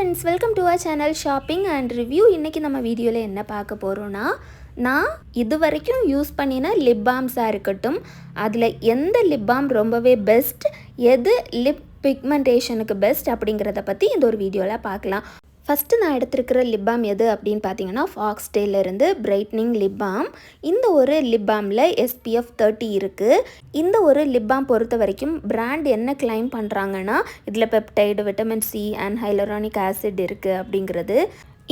friends, welcome to our channel shopping and review. இன்னைக்கு நம்ம வீடியோல என்ன பார்க்க போறோம்னா நான் இதுவரைக்கும் யூஸ் பண்ணின லிப் பாம்ஸா இருக்கட்டும் அதுல எந்த லிப் பாம் ரொம்பவே பெஸ்ட் எது லிப் பிக்மெண்டேஷனுக்கு பெஸ்ட் அப்படிங்கறத பத்தி இந்த ஒரு வீடியோல பார்க்கலாம். ஃபர்ஸ்ட் நான் எடுத்துக்கிற லிப் பாம் எது அப்படினு பாத்தீங்கன்னா ஃபாக்ஸ்டேல்ல இருந்து பிரைட்னிங் லிப் பாம். இந்த ஒரு லிப் பாம்ல SPF 30 இருக்கு. இந்த ஒரு லிப் பாம் பொறுத்தவரைக்கும் பிராண்ட் என்ன கிளைம் பண்றாங்கன்னா இதுல peptide, vitamin C and hyaluronic acid இருக்கு அப்படிங்கிறது.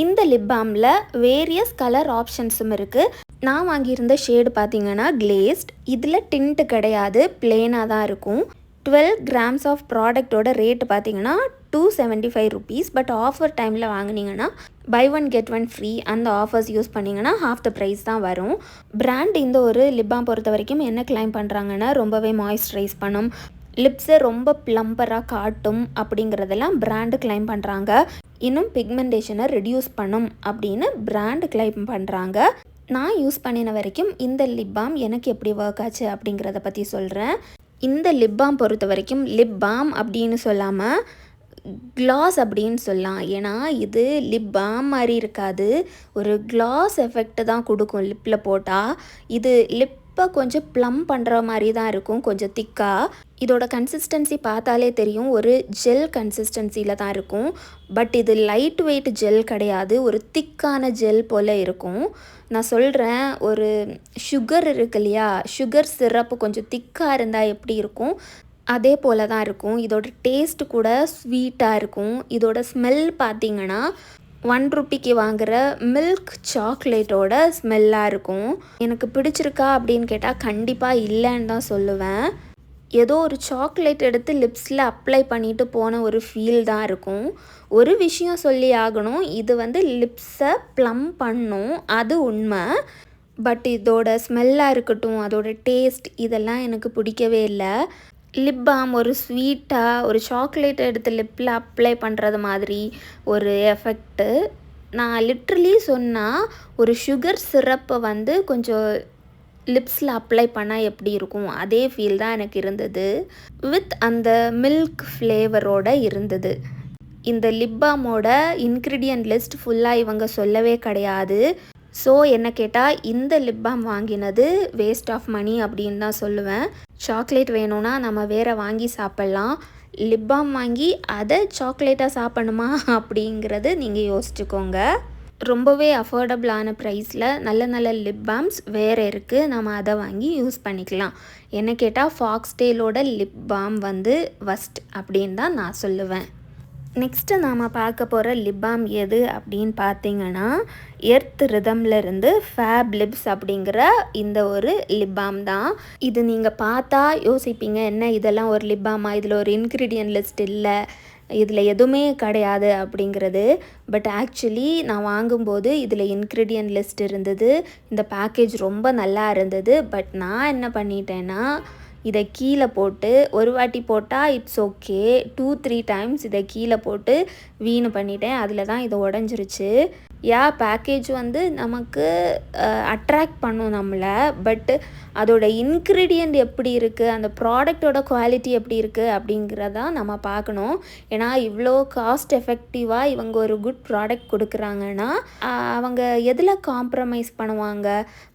இந்த லிப் பாம்ல வேரியஸ் கலர் ஆப்ஷன்ஸும் இருக்கு. நான் வாங்கியிருந்த ஷேட் பாத்தீங்கன்னா glazed. இதுல டிண்ட் கிடையாது, பிளேனா தான் இருக்கும். 12 grams of ப்ராடக்ட்டோட ரேட் பார்த்தீங்கன்னா 275 rupees. பட் ஆஃபர் டைமில் வாங்கினீங்கன்னா buy one get one free அந்த ஆஃபர்ஸ் யூஸ் பண்ணிங்கன்னா half the price தான் வரும். பிராண்ட் இந்த ஒரு லிப் பாம் பொறுத்த வரைக்கும் என்ன கிளைம் பண்ணுறாங்கன்னா ரொம்பவே மாய்ஸ்சரைஸ் பண்ணும், லிப்ஸை ரொம்ப ப்ளம்பராக காட்டும் அப்படிங்கிறதெல்லாம் பிராண்டு கிளைம் பண்ணுறாங்க. இன்னும் பிக்மெண்டேஷனை ரெடியூஸ் பண்ணும் அப்படின்னு பிராண்டு கிளைம் பண்ணுறாங்க. நான் யூஸ் பண்ணின வரைக்கும் இந்த லிப் பாம் எனக்கு எப்படி ஒர்க் ஆச்சு அப்படிங்கிறத பற்றி சொல்கிறேன். இந்த லிப் பாம் பொறுத்த வரைக்கும் லிப் பாம் அப்படின்னு சொல்லாமல் க்ளாஸ் அப்படின்னு சொல்லலாம். ஏன்னா இது லிப் பாம் மாதிரி இருக்காது, ஒரு க்ளாஸ் எஃபெக்ட் தான் கொடுக்கும் லிப்பில் போட்டால். இது லிப்பை கொஞ்சம் ப்ளம் பண்ணுற மாதிரி தான் இருக்கும், கொஞ்சம் திக்காக. இதோட கன்சிஸ்டன்சி பார்த்தாலே தெரியும், ஒரு ஜெல் கன்சிஸ்டன்சியில் தான் இருக்கும். பட் இது லைட் வெயிட் ஜெல் கிடையாது, ஒரு திக்கான ஜெல் போல் இருக்கும். நான் சொல்கிறேன், ஒரு சுகர் இருக்கு இல்லையா, சுகர் சிரப்பு கொஞ்சம் திக்காக இருந்தால் எப்படி இருக்கும் அதே போல் தான் இருக்கும். இதோட டேஸ்ட் கூட ஸ்வீட்டாக இருக்கும். இதோட ஸ்மெல் பார்த்திங்கன்னா 1 ரூபிக்கு வாங்குகிற மில்க் சாக்லேட்டோட ஸ்மெல்லாக இருக்கும். எனக்கு பிடிச்சிருக்கா அப்படின்னு கேட்டால் கண்டிப்பாக இல்லைன்னு தான் சொல்லுவேன். ஏதோ ஒரு சாக்லேட் எடுத்து லிப்ஸில் அப்ளை பண்ணிட்டு போன ஒரு ஃபீல் தான் இருக்கும். ஒரு விஷயம் சொல்லி ஆகணும், இது வந்து லிப்ஸை ப்ளம் பண்ணும், அது உண்மை. பட் இதோட ஸ்மெல்லாக இருக்கட்டும், அதோட டேஸ்ட் இதெல்லாம் எனக்கு பிடிக்கவே இல்லை. லிப் பாம் ஒரு ஸ்வீட்டாக ஒரு சாக்லேட் எடுத்து லிப்பில் அப்ளை பண்ணுறது மாதிரி ஒரு எஃபெக்ட்டு. நான் லிட்ரலி சொன்னால் ஒரு சுகர் சிரப்பை வந்து கொஞ்சம் லிப்ஸில் அப்ளை பண்ணால் எப்படி இருக்கும் அதே ஃபீல் தான் எனக்கு இருந்தது, வித் அந்த மில்க் ஃப்ளேவரோடு இருந்தது. இந்த லிப் பாமோட இன்க்ரீடியன்ட் லிஸ்ட் ஃபுல்லாக இவங்க சொல்லவே கிடையாது. ஸோ என்ன கேட்டால் இந்த லிப் பாம் வாங்கினது வேஸ்ட் ஆஃப் மணி அப்படின்னு தான் சொல்லுவேன். சாக்லேட் வேணும்னா நம்ம வேறு வாங்கி சாப்பிட்லாம், லிப் பாம் வாங்கி அதை சாக்லேட்டாக சாப்பிடணுமா அப்படிங்கிறது நீங்கள் யோசிச்சுக்கோங்க. ரொம்பவே அஃபோர்டபுளான ப்ரைஸில் நல்ல நல்ல லிப் பாம்ஸ் வேறு இருக்குது, நம்ம அதை வாங்கி யூஸ் பண்ணிக்கலாம். என்ன கேட்டால் ஃபாக்ஸ்டேலோட லிப் பாம் வந்து வஸ்ட் அப்படின்னு தான் நான் சொல்லுவேன். நெக்ஸ்ட்டு நாம் பார்க்க போகிற லிப் பாம் எது அப்படின்னு பார்த்தீங்கன்னா எர்த் ரிதம்லேருந்து ஃபேப் லிப்ஸ் அப்படிங்கிற இந்த ஒரு லிப் பாம் தான். இது நீங்கள் பார்த்தா யோசிப்பீங்க, என்ன இதெல்லாம் ஒரு லிப் பாமா, இதில் ஒரு இன்க்ரீடியன்ட் லிஸ்ட் இல்லை, இதில் எதுவுமே கிடையாது அப்படிங்கிறது. பட் ஆக்சுவலி நான் வாங்கும்போது இதில் இன்க்ரீடியன்ட் லிஸ்ட் இருந்தது, இந்த பேக்கேஜ் ரொம்ப நல்லா இருந்தது. பட் நான் என்ன பண்ணிட்டேன்னா இதை கீழே போட்டு, ஒரு வாட்டி போட்டால் இட்ஸ் ஓகே, 2-3 டைம்ஸ் இதை கீழே போட்டு வீணு பண்ணிட்டேன். அதில் தான் இது உடஞ்சிருச்சு. பேக்கேஜ் வந்து நமக்கு அட்ராக்ட் பண்ணும் நம்மளை, பட் அதோட இன்க்ரீடியண்ட் எப்படி இருக்குது, அந்த ப்ராடக்டோட குவாலிட்டி எப்படி இருக்குது அப்படிங்கிறதான் நம்ம பார்க்கணும். ஏன்னா இவ்வளோ காஸ்ட் எஃபெக்டிவாக இவங்க ஒரு குட் ப்ராடக்ட் கொடுக்குறாங்கன்னா அவங்க எதில் காம்ப்ரமைஸ் பண்ணுவாங்க,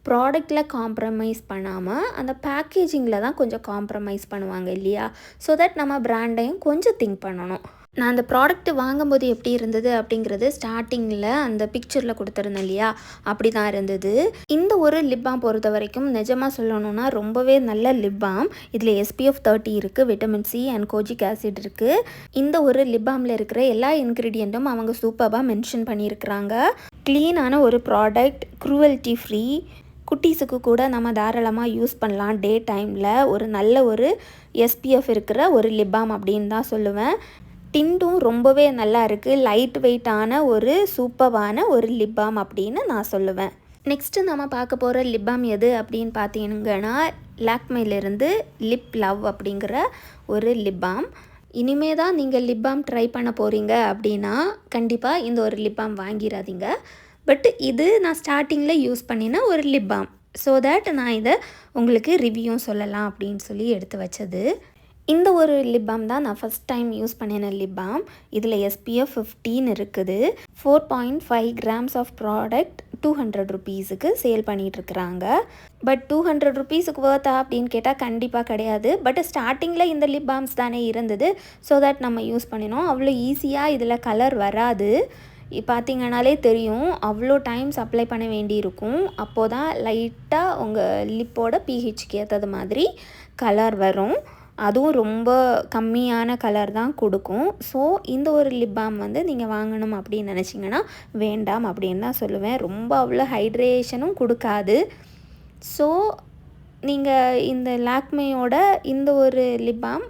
ப்ராடக்டில் காம்ப்ரமைஸ் பண்ணாமல் அந்த பேக்கேஜிங்கில் தான் கொஞ்சம் காம்ப்ரமைஸ் பண்ணுவாங்க இல்லையா. ஸோ தட் நம்ம பிராண்டையும் கொஞ்சம் திங்க் பண்ணணும். நான் அந்த ப்ராடக்ட்டு வாங்கும்போது எப்படி இருந்தது அப்படிங்கிறது ஸ்டார்டிங்கில் அந்த பிக்சரில் கொடுத்துருந்தேன் இல்லையா, அப்படி தான் இருந்தது. இந்த ஒரு லிப் பாம் பொறுத்த வரைக்கும் நிஜமாக சொல்லணும்னா ரொம்பவே நல்ல லிப் பாம். இதில் SPF 30 இருக்குது, vitamin C and kojic acid இருக்குது. இந்த ஒரு லிப் பாமில் இருக்கிற எல்லா இன்க்ரீடியண்ட்டும் அவங்க சூப்பராக மென்ஷன் பண்ணியிருக்கிறாங்க. க்ளீனான ஒரு ப்ராடக்ட், க்ரூவல்ட்டி ஃப்ரீ, குட்டீஸுக்கு கூட நம்ம தாராளமாக யூஸ் பண்ணலாம். டே டைமில் ஒரு நல்ல ஒரு SPF இருக்கிற ஒரு லிப் பாம் அப்படின்னு தான் சொல்லுவேன். டிண்டும் ரொம்பவே நல்லா இருக்குது, லைட் வெயிட்டான ஒரு சூப்பரான ஒரு லிப் பாம் அப்படின்னு நான் சொல்லுவேன். நெக்ஸ்ட்டு நம்ம பார்க்க போகிற லிப் பாம் எது அப்படின்னு பார்த்தீங்கன்னா லாக்மேலேருந்து லிப் லவ் அப்படிங்கிற ஒரு லிப் பாம். இனிமே தான் நீங்கள் லிப் பாம் ட்ரை பண்ண போகிறீங்க அப்படின்னா கண்டிப்பாக இந்த ஒரு லிப் பாம் வாங்கிடாதீங்க. பட் இது நான் ஸ்டார்டிங்கில் யூஸ் பண்ணின ஒரு லிப் பாம், ஸோ தட் நான் இதை உங்களுக்கு ரிவ்யூவும் சொல்லலாம் அப்படின்னு சொல்லி எடுத்து வச்சது. இந்த ஒரு லிப் பாம் தான் நான் ஃபஸ்ட் டைம் யூஸ் பண்ணின லிப் பாம். இதில் SPF 15 இருக்குது. 4.5 grams ஆஃப் ப்ராடக்ட் 200 ருபீஸுக்கு சேல் பண்ணிகிட்ருக்குறாங்க. பட் 200 ருபீஸுக்கு வர்த்தா அப்படின்னு கேட்டால் கண்டிப்பாக கிடையாது. பட் ஸ்டார்டிங்கில் இந்த லிப் பாம்ஸ் தானே இருந்தது. ஸோ தட் நம்ம யூஸ் பண்ணினோம். அவ்வளோ ஈஸியாக இதில் கலர் வராது. பார்த்திங்கனாலே தெரியும், அவ்வளோ டைம்ஸ் அப்ளை பண்ண வேண்டியிருக்கும். அப்போது தான் லைட்டாக உங்கள் லிப்போட pHக்கு ஏற்றது மாதிரி கலர் வரும். அதுவும் ரொம்ப கம்மியான கலர் தான் கொடுக்கும். ஸோ இந்த ஒரு லிப் பாம் நீங்கள் வாங்கணும் அப்படின்னு நினச்சிங்கன்னா வேண்டாம் அப்படின்னு தான் சொல்லுவேன். ரொம்ப அவ்வளோ ஹைட்ரேஷனும் கொடுக்காது. ஸோ நீங்கள் இந்த லாக்மேயோட இந்த ஒரு லிப் பாம்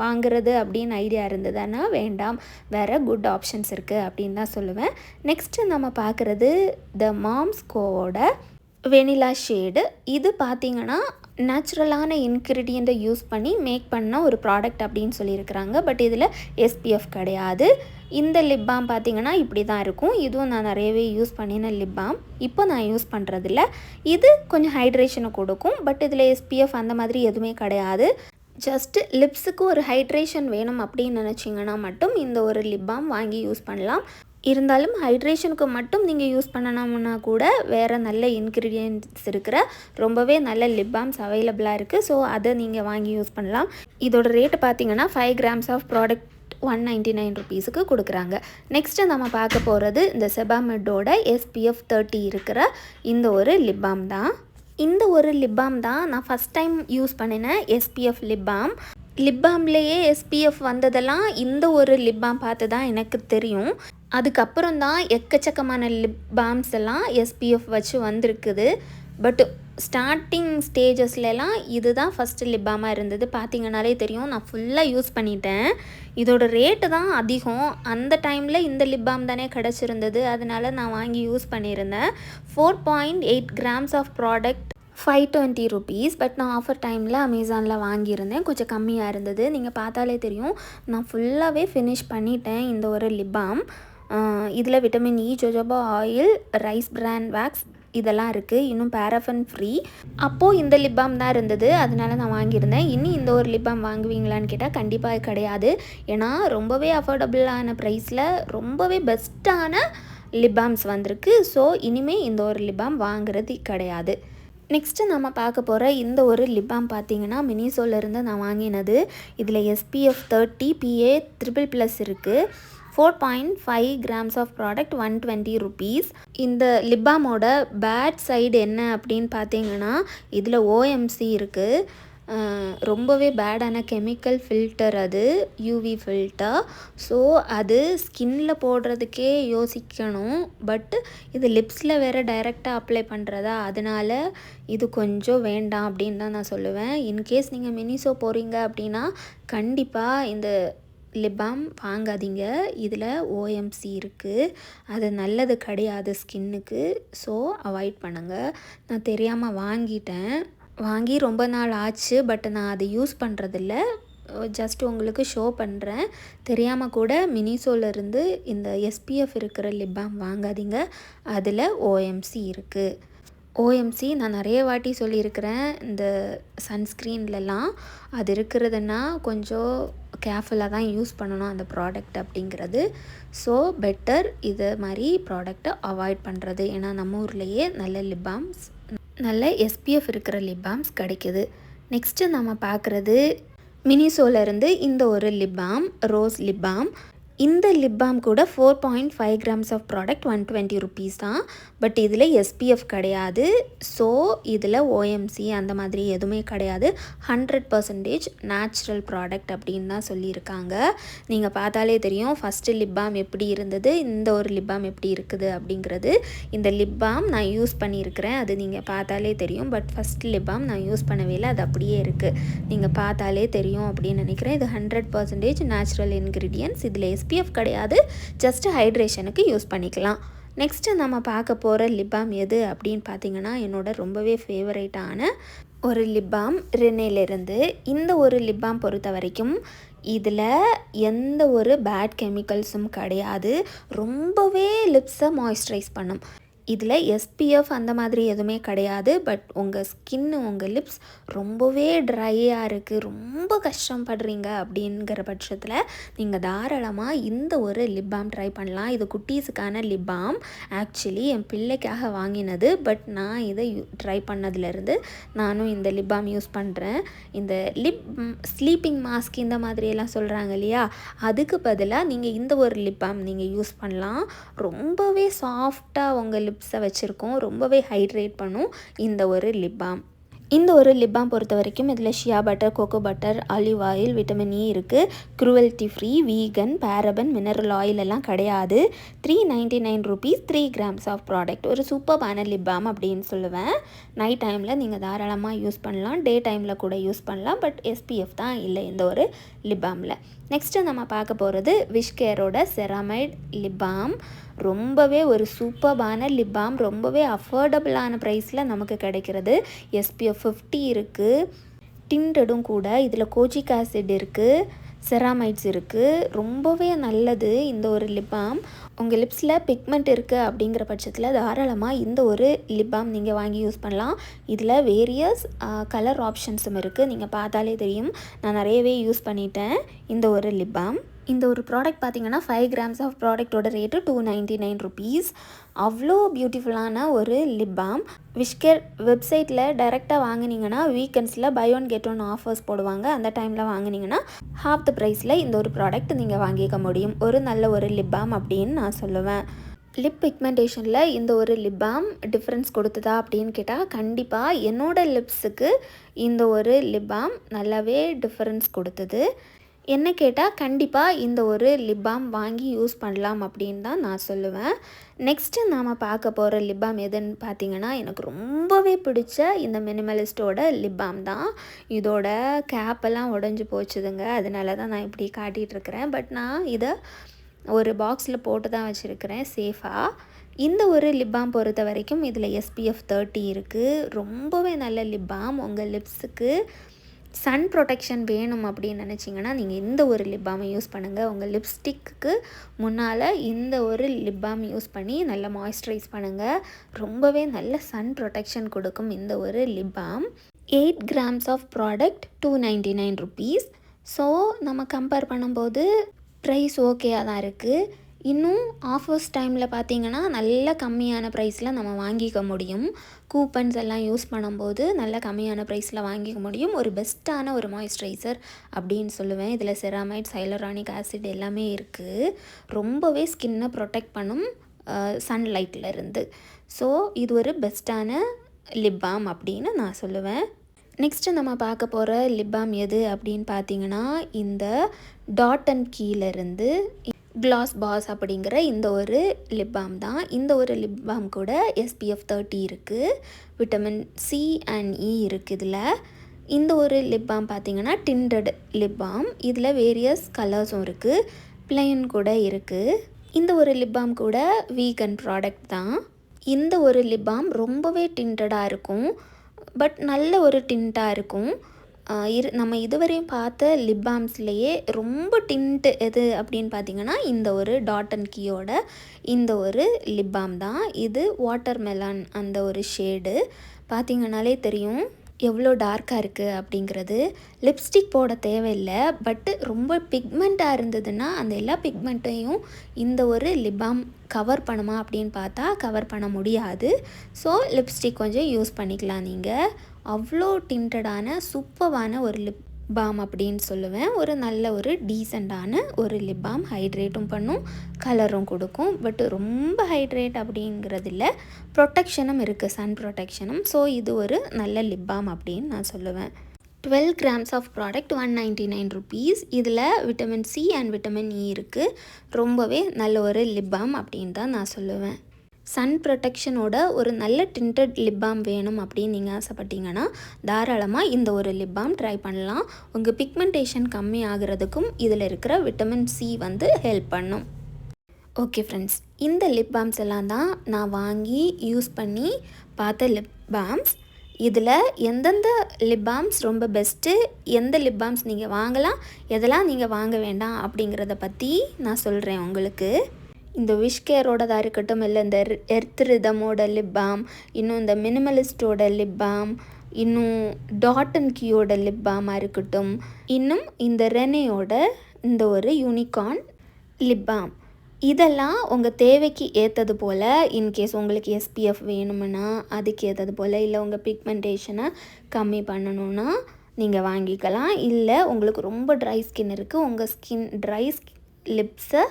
வாங்குறது அப்படின்னு ஐடியா இருந்ததுன்னா வேண்டாம், வேறு குட் ஆப்ஷன்ஸ் இருக்குது அப்படின்னு தான் சொல்லுவேன். நெக்ஸ்ட்டு நம்ம பார்க்குறது த மாம்ஸ் கோவோட வெனிலா ஷேடு. இது பார்த்திங்கன்னா நேச்சுரலான இன்க்ரீடியண்ட்டை யூஸ் பண்ணி மேக் பண்ண ஒரு ப்ராடக்ட் அப்படின்னு சொல்லியிருக்கிறாங்க. பட் இதில் SPF கிடையாது. இந்த லிப் பாம் பார்த்திங்கன்னா இப்படி தான் இருக்கும். இதுவும் நான் நிறையவே யூஸ் பண்ணின லிப் பாம். இப்போ நான் யூஸ் பண்ணுறதில்ல. இது கொஞ்சம் ஹைட்ரேஷனை கொடுக்கும். பட் இதில் SPF அந்த மாதிரி எதுவுமே கிடையாது. ஜஸ்ட்டு லிப்ஸுக்கு ஒரு ஹைட்ரேஷன் வேணும் அப்படின்னு நினச்சிங்கன்னா மட்டும் இந்த ஒரு லிப் பாம் வாங்கி யூஸ் பண்ணலாம். இருந்தாலும் ஹைட்ரேஷனுக்கு மட்டும் நீங்கள் யூஸ் பண்ணணும்னா கூட வேறு நல்ல இன்க்ரீடியன்ட்ஸ் இருக்கிற ரொம்பவே நல்ல லிப் பாம்ஸ் அவைலபிளாக இருக்குது. ஸோ அதை நீங்கள் வாங்கி யூஸ் பண்ணலாம். இதோட ரேட்டு பார்த்திங்கன்னா 5 grams ஆஃப் ப்ராடக்ட் 199 ருபீஸுக்கு கொடுக்குறாங்க. நெக்ஸ்ட்டு நம்ம பார்க்க போகிறது இந்த செபாமெட்டோட SPF 30 இருக்கிற இந்த ஒரு லிப் பாம் தான். இந்த ஒரு லிப் பாம் தான் நான் ஃபஸ்ட் டைம் யூஸ் பண்ணின SPF லிப் பாம். லிப் பாம்லேயே SPF வந்ததெல்லாம் இந்த ஒரு லிப் பாம் பார்த்து தான் எனக்கு தெரியும். அதுக்கப்புறம் தான் எக்கச்சக்கமான லிப் பாம்ஸ் எல்லாம் SPF வச்சு வந்திருக்குது. பட் ஸ்டார்டிங் ஸ்டேஜஸ்லாம் இது தான் ஃபஸ்ட்டு லிப் பாமாக இருந்தது. பார்த்திங்கனாலே தெரியும், நான் ஃபுல்லாக யூஸ் பண்ணிட்டேன். இதோட ரேட்டு தான் அதிகம். அந்த டைமில் இந்த லிப் பாம் தானே கிடச்சிருந்தது. அதனால் நான் வாங்கி யூஸ் பண்ணியிருந்தேன். 4.8 grams of product 520 rupees. But நான் ஆஃபர் டைமில் அமேசானில் வாங்கியிருந்தேன். கொஞ்சம் கம்மியாக இருந்தது. நீங்கள் பார்த்தாலே தெரியும், நான் ஃபுல்லாகவே ஃபினிஷ் பண்ணிட்டேன் இந்த ஒரு லிப் பாம். இதில் vitamin E, jojoba oil, rice பிரான் வேக்ஸ் இதெல்லாம் இருக்குது. இன்னும் பேராஃபன் ஃப்ரீ. அப்போது இந்த லிப் பாம் தான் இருந்தது. அதனால நான் வாங்கியிருந்தேன். இன்னும் இந்த ஒரு லிப் பாம் வாங்குவீங்களான்னு கேட்டால் கண்டிப்பாக கிடையாது. ஏன்னா ரொம்பவே அஃபோர்டபுளான ப்ரைஸில் ரொம்பவே பெஸ்ட்டான லிப் பாம்ஸ் வந்திருக்கு. ஸோ இனிமேல் இந்த ஒரு லிப் பாம் வாங்குறது கிடையாது. நெக்ஸ்ட்டு நம்ம பார்க்க போகிற இந்த ஒரு லிப் பாம் பார்த்திங்கன்னா மினிசோலேருந்து நான் வாங்கினது. இதில் SPF 30 PA ++ இருக்குது. 4.5 grams ஆஃப் ப்ராடக்ட் 120 ருபீஸ். இந்த லிப் பாமோட பேட் சைடு என்ன அப்படின்னு பார்த்தீங்கன்னா இதில் OMC இருக்குது. ரொம்பவே பேடான கெமிக்கல் ஃபில்டர் அது, UV ஃபில்டர். ஸோ அது ஸ்கின்னில் போடுறதுக்கே யோசிக்கணும். பட் இது லிப்ஸில் வேறு டைரெக்டாக அப்ளை பண்ணுறதா, அதனால் இது கொஞ்சம் வேண்டாம் அப்படின்னு தான் நான் சொல்லுவேன். இன்கேஸ் நீங்கள் மினிசோ போகிறீங்க அப்படின்னா கண்டிப்பாக இந்த லிப் பாம் வாங்காதீங்க. இதில் OMC இருக்குது. அது நல்லது கிடையாது ஸ்கின்னுக்கு. ஸோ அவாய்ட் பண்ணுங்கள். நான் தெரியாமல் வாங்கி ரொம்ப நாள் ஆச்சு. பட் நான் அதை யூஸ் பண்ணுறதில்ல. ஜஸ்ட் உங்களுக்கு ஷோ பண்ணுறேன். தெரியாமல் கூட மினிசோலேருந்து இந்த SPF இருக்கிற லிப் பாம் வாங்காதீங்க. அதில் OMC இருக்குது. OMC நான் நிறைய வாட்டி சொல்லியிருக்கிறேன். இந்த சன்ஸ்க்ரீன்லலாம் அது இருக்கிறதுனா கொஞ்சம் கேர்ஃபுல்லாக தான் யூஸ் பண்ணணும் அந்த ப்ராடக்ட் அப்படிங்கிறது. ஸோ பெட்டர் இது மாதிரி ப்ராடக்டை அவாய்ட் பண்ணுறது. ஏன்னா நம்ம ஊர்லேயே நல்ல லிப் பாம்ஸ், நல்ல SPF இருக்கிற லிப் பாம்ஸ் கிடைக்குது. நெக்ஸ்ட்டு நம்ம பார்க்குறது மினிசோலேருந்து இந்த ஒரு lip bomb, rose lip balm. இந்த லிப் பாம் கூட 4.5 grams ஆஃப் ப்ராடக்ட் 120 ருபீஸ் தான். பட் இதில் SPF கிடையாது. ஸோ இதில் OMC அந்த மாதிரி எதுவுமே கிடையாது. 100% நேச்சுரல் ப்ராடக்ட் அப்படின்னு தான் சொல்லியிருக்காங்க. நீங்கள் பார்த்தாலே தெரியும் ஃபஸ்ட்டு லிப் பாம் எப்படி இருந்தது, இந்த ஒரு லிப் பாம் எப்படி இருக்குது அப்படிங்கிறது. இந்த லிப் பாம் நான் யூஸ் பண்ணியிருக்கிறேன். அது நீங்கள் பார்த்தாலே தெரியும். பட் ஃபஸ்ட் லிப் பாம் நான் யூஸ் பண்ணவே இல்லை. அது அப்படியே இருக்குது. நீங்கள் பார்த்தாலே தெரியும் அப்படின்னு நினைக்கிறேன். இது 100% நேச்சுரல் இன்க்ரீடியன்ட்ஸ். இதில் SPF கிடையாது. ஜஸ்ட் ஹைட்ரேஷனுக்கு யூஸ் பண்ணிக்கலாம். நெக்ஸ்ட்டு நம்ம பார்க்க போகிற லிப் பாம் எது அப்படின்னு பார்த்தீங்கன்னா என்னோட ரொம்பவே ஃபேவரேட்டான ஒரு லிப் பாம் ரெனேலேருந்து. இந்த ஒரு லிப் பாம் பொறுத்த வரைக்கும் இதில் எந்த ஒரு பேட் கெமிக்கல்ஸும் கிடையாது. ரொம்பவே லிப்ஸை மாய்ஸ்சரைஸ் பண்ணும். இதில் எஸ்பிஎஃப் அந்த மாதிரி எதுவுமே கிடையாது. பட் உங்கள் ஸ்கின்னு உங்கள் லிப்ஸ் ரொம்பவே ட்ரையாக இருக்குது, ரொம்ப கஷ்டப்படுறீங்க அப்படிங்கிற பட்சத்தில் நீங்கள் தாராளமாக இந்த ஒரு லிப் பாம் ட்ரை பண்ணலாம். இது குட்டீஸுக்கான லிப் பாம். ஆக்சுவலி என் பிள்ளைக்காக வாங்கினது. பட் நான் இதை ட்ரை பண்ணதுலேருந்து நானும் இந்த லிப் பாம் யூஸ் பண்ணுறேன். இந்த ஸ்லீப்பிங் மாஸ்க் இந்த மாதிரியெல்லாம் சொல்கிறாங்க இல்லையா, அதுக்கு பதிலாக நீங்கள் இந்த ஒரு லிப் பாம் நீங்கள் யூஸ் பண்ணலாம். ரொம்பவே சாஃப்டாக உங்கள் லிப்ஸை வச்சுருக்கோம், ரொம்பவே ஹைட்ரேட் பண்ணும் இந்த ஒரு லிப் பாம். இந்த ஒரு லிப் பாம் பொறுத்த வரைக்கும் இதில் shea butter, cocoa butter, olive oil, vitamin E இருக்குது. Cruelty free, vegan, paraben, mineral oil எல்லாம் கிடையாது. 399 rupees 3 grams ஆஃப் ப்ராடக்ட். ஒரு சூப்பர்பான லிப் பாம் அப்படின்னு சொல்லுவேன். நைட் டைமில் நீங்கள் தாராளமாக யூஸ் பண்ணலாம், டே டைமில் கூட யூஸ் பண்ணலாம். பட் எஸ்பிஎஃப் தான் இல்லை இந்த ஒரு லிப் பாமில். நெக்ஸ்ட்டு நம்ம பார்க்க போகிறது விஷ்கேரோட செராமைட் லிப் பாம். ரொம்பவே ஒரு சூப்பர்பான லிப் பாம், ரொம்பவே அஃபோர்டபுளான ப்ரைஸில் நமக்கு கிடைக்கிறது. எஸ்பிஎஃப் 50 இருக்குது, டிண்டடும் கூட. இதில் கோஜிக் ஆசிட் இருக்குது, செராமைட்ஸ் இருக்குது. ரொம்பவே நல்லது இந்த ஒரு லிப் பாம். உங்கள் லிப்ஸில் பிக்மெண்ட் இருக்குது அப்படிங்கிற பட்சத்தில் தாராளமாக இந்த ஒரு லிப் பாம் நீங்கள் வாங்கி யூஸ் பண்ணலாம். இதில் வேரியஸ் கலர் ஆப்ஷன்ஸும் இருக்குது, நீங்கள் பார்த்தாலே தெரியும். நான் நிறையவே யூஸ் பண்ணிட்டேன் இந்த ஒரு லிப் பாம். இந்த ஒரு ப்ராடக்ட் பார்த்திங்கன்னா 5 grams ஆஃப் ப்ராடக்டோட ரேட்டு 299 rupees. அவ்வளோ பியூட்டிஃபுல்லான ஒரு லிப் பாம். விஷ்கேர் வெப்சைட்டில் டைரெக்டாக வாங்கினீங்கன்னா வீக்கெண்ட்ஸில் buy one get one offers போடுவாங்க. அந்த டைமில் வாங்கினீங்கன்னா ஹாஃப் த ப்ரைஸில் இந்த ஒரு ப்ராடக்ட் நீங்கள் வாங்கிக்க முடியும். ஒரு நல்ல ஒரு லிப் பாம் அப்படின்னு நான் சொல்லுவேன். லிப் பிக்மெண்டேஷனில் இந்த ஒரு லிப் பாம் டிஃப்ரென்ஸ் கொடுத்ததா அப்படின்னு கேட்டால் கண்டிப்பாக என்னோடய லிப்ஸுக்கு இந்த ஒரு லிப் பாம் நல்லாவே டிஃப்ரென்ஸ் கொடுத்தது. என்ன கேட்டால் கண்டிப்பாக இந்த ஒரு லிப் பாம் வாங்கி யூஸ் பண்ணலாம் அப்படின்னு தான் நான் சொல்லுவேன். நெக்ஸ்ட்டு நாம் பார்க்க போகிற லிப் பாம் எதுன்னு பார்த்தீங்கன்னா, எனக்கு ரொம்பவே பிடிச்ச இந்த மினிமலிஸ்ட்டோட லிப் பாம் தான். இதோட கேப்பெல்லாம் உடஞ்சி போச்சுதுங்க, அதனால தான் நான் இப்படி காட்டிகிட்ருக்கிறேன். பட் நான் இதை ஒரு பாக்ஸில் போட்டு தான் வச்சுருக்கிறேன் சேஃபாக. இந்த ஒரு லிப் பாம் பொறுத்த வரைக்கும் இதில் எஸ்பிஎஃப் 30 இருக்குது. ரொம்பவே நல்ல லிப் பாம். உங்கள் லிப்ஸுக்கு சன் ப்ரொடெக்ஷன் வேணும் அப்படின்னு நினச்சிங்கன்னா நீங்கள் இந்த ஒரு லிப் பாமை யூஸ் பண்ணுங்கள். உங்கள் லிப்ஸ்டிக்கு முன்னால் இந்த ஒரு லிப் பாம் யூஸ் பண்ணி நல்லா மாய்ஸ்சரைஸ் பண்ணுங்கள். ரொம்பவே நல்ல சன் ப்ரொடெக்ஷன் கொடுக்கும் இந்த ஒரு lip balm. 8 grams of product 299 rupees. So நம்ம கம்பேர் பண்ணும்போது ப்ரைஸ் ஓகேயாக தான் இருக்குது. இன்னும் ஆஃபர்ஸ் டைமில் பார்த்திங்கன்னா நல்ல கம்மியான ப்ரைஸில் நம்ம வாங்கிக்க முடியும். கூப்பன்ஸ் எல்லாம் யூஸ் பண்ணும்போது நல்ல கம்மியான ப்ரைஸில் வாங்கிக்க முடியும். ஒரு பெஸ்ட்டான ஒரு மாய்ஸ்சரைசர் அப்படின்னு சொல்லுவேன். இதில் செராமைட்ஸ், ஹைலரானிக் ஆசிட் எல்லாமே இருக்குது. ரொம்பவே ஸ்கின்னை ப்ரொடெக்ட் பண்ணும் சன்லைட்லேருந்து. ஸோ இது ஒரு பெஸ்ட்டான லிப் பாம் அப்படின்னு நான் சொல்லுவேன். நெக்ஸ்ட்டு நம்ம பார்க்க போகிற லிப் பாம் எது அப்படின்னு பார்த்தீங்கன்னா, இந்த டாட் அண்ட் கீலேருந்து க்ளாஸ் பாஸ் அப்படிங்கிற இந்த ஒரு லிப் பாம் தான். இந்த ஒரு லிப் பாம் கூட எஸ்பிஎஃப் 30 இருக்குது, விட்டமின் சி அண்ட் இ இருக்குது இதில். இந்த ஒரு லிப் பாம் பார்த்திங்கன்னா டிண்டட் லிப் பாம். இதில் வேரியஸ் கலர்ஸும் இருக்குது, பிளெயின் கூட இருக்குது. இந்த ஒரு லிப் பாம் கூட வீகன் ப்ராடக்ட் தான். இந்த ஒரு லிப் பாம் ரொம்பவே டிண்டடாக இருக்கும், பட் நல்ல ஒரு டிண்ட்டாக இருக்கும். நம்ம இதுவரையும் பார்த்த லிப் பாம்ஸ்லேயே ரொம்ப டிண்ட்டு எது அப்படின்னு பார்த்தீங்கன்னா இந்த ஒரு டாட் அண்ட் கீயோட இந்த ஒரு லிப் பாம் தான். இது வாட்டர் மெலான் அந்த ஒரு ஷேடு பார்த்திங்கனாலே தெரியும் எவ்வளோ டார்க்காக இருக்குது அப்படிங்கிறது. லிப்ஸ்டிக் போட தேவையில்லை, பட்டு ரொம்ப பிக்மெண்ட்டாக இருந்ததுன்னா அந்த எல்லா பிக்மெண்ட்டையும் இந்த ஒரு லிப் பாம் கவர் பண்ணுமா அப்படின்னு பார்த்தா கவர் பண்ண முடியாது. ஸோ லிப்ஸ்டிக் கொஞ்சம் யூஸ் பண்ணிக்கலாம் நீங்கள். அவ்வளோ டிண்டடான சூப்பரான ஒரு லிப் பாம் அப்படின்னு சொல்லுவேன். ஒரு நல்ல ஒரு டீசெண்டான ஒரு லிப் பாம். ஹைட்ரேட்டும் பண்ணும், கலரும் கொடுக்கும். பட் ரொம்ப ஹைட்ரேட் அப்படிங்கிறது இல்லை, ப்ரொடெக்ஷனும் இருக்குது, சன் ப்ரொடெக்ஷனும். ஸோ இது ஒரு நல்ல லிப் பாம் அப்படின்னு நான் சொல்லுவேன். 12 grams ஆஃப் ப்ராடக்ட் 199 rupees. இதில் vitamin C and vitamin E இருக்குது. ரொம்பவே நல்ல ஒரு லிப் பாம் அப்படின்னு தான் நான் சொல்லுவேன். சன் ப்ரொடெக்ஷனோட ஒரு நல்ல டிண்டட் லிப் பாம் வேணும் அப்படின்னு நீங்கள் ஆசைப்பட்டீங்கன்னா தாராளமாக இந்த ஒரு லிப் பாம் ட்ரை பண்ணலாம். உங்கள் பிக்மெண்டேஷன் கம்மி ஆகிறதுக்கும் இதில் இருக்கிற விட்டமின் சி ஹெல்ப் பண்ணும். ஓகே ஃப்ரெண்ட்ஸ், இந்த லிப் பாம்ஸ் எல்லாம் தான் நான் வாங்கி யூஸ் பண்ணி பார்த்த லிப் பாம்ஸ். இதில் எந்தெந்த லிப் பாம்ஸ் ரொம்ப பெஸ்ட்டு, எந்த லிப் பாம்ஸ் நீங்கள் வாங்கலாம், எதெல்லாம் நீங்கள் வாங்க வேண்டாம் அப்படிங்கிறத பற்றி நான் சொல்கிறேன் உங்களுக்கு. இந்த விஷ்கேரோடதாக இருக்கட்டும், இல்லை இந்த எர்த் ரிதமோட லிப் பாம், இன்னும் இந்த மினிமலிஸ்டோட லிப் பாம், இன்னும் டாட் அண்ட் கீயோட லிப் பாமாக இருக்கட்டும், இன்னும் இந்த ரெனேயோட இந்த ஒரு யூனிகார்ன் லிப் பாம், இதெல்லாம் உங்கள் தேவைக்கு ஏற்றது போல், இன்கேஸ் உங்களுக்கு எஸ்பிஎஃப் வேணும்னா அதுக்கு ஏற்றது போல், இல்லை உங்கள் பிக்மெண்டேஷனை கம்மி பண்ணணுன்னா நீங்கள் வாங்கிக்கலாம். இல்லை உங்களுக்கு ரொம்ப ட்ரை ஸ்கின் இருக்குது, உங்கள் ஸ்கின் ட்ரை லிப்ஸை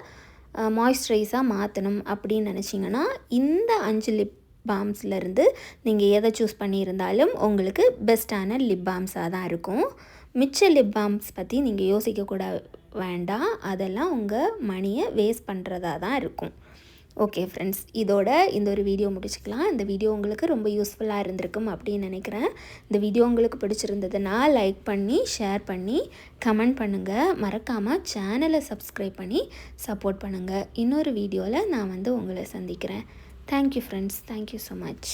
மாய்ஸ்சரைஸாக மாற்றணும் அப்படின்னு நினச்சிங்கன்னா இந்த 5 லிப் பாம்ஸ்லேருந்து நீங்கள் எதை சூஸ் பண்ணியிருந்தாலும் உங்களுக்கு பெஸ்ட்டான லிப் பாம்ஸாக தான் இருக்கும். மிச்ச லிப் பாம்ஸ் பற்றி நீங்கள் யோசிக்கக்கூட வேண்டாம், அதெல்லாம் உங்கள் மணியை வேஸ்ட் பண்ணுறதா தான் இருக்கும். ஓகே ஃப்ரெண்ட்ஸ், இதோட இந்த ஒரு வீடியோ முடிச்சுக்கலாம். இந்த வீடியோ உங்களுக்கு ரொம்ப யூஸ்ஃபுல்லாக இருந்திருக்கும் அப்படின்னு நினைக்கிறேன். இந்த வீடியோ உங்களுக்கு பிடிச்சிருந்ததுன்னா லைக் பண்ணி, ஷேர் பண்ணி, கமெண்ட் பண்ணுங்கள். மறக்காமல் சேனலை சப்ஸ்கிரைப் பண்ணி சப்போர்ட் பண்ணுங்கள். இன்னொரு வீடியோவில் நான் உங்களை சந்திக்கிறேன். Thank you friends, thank you so much.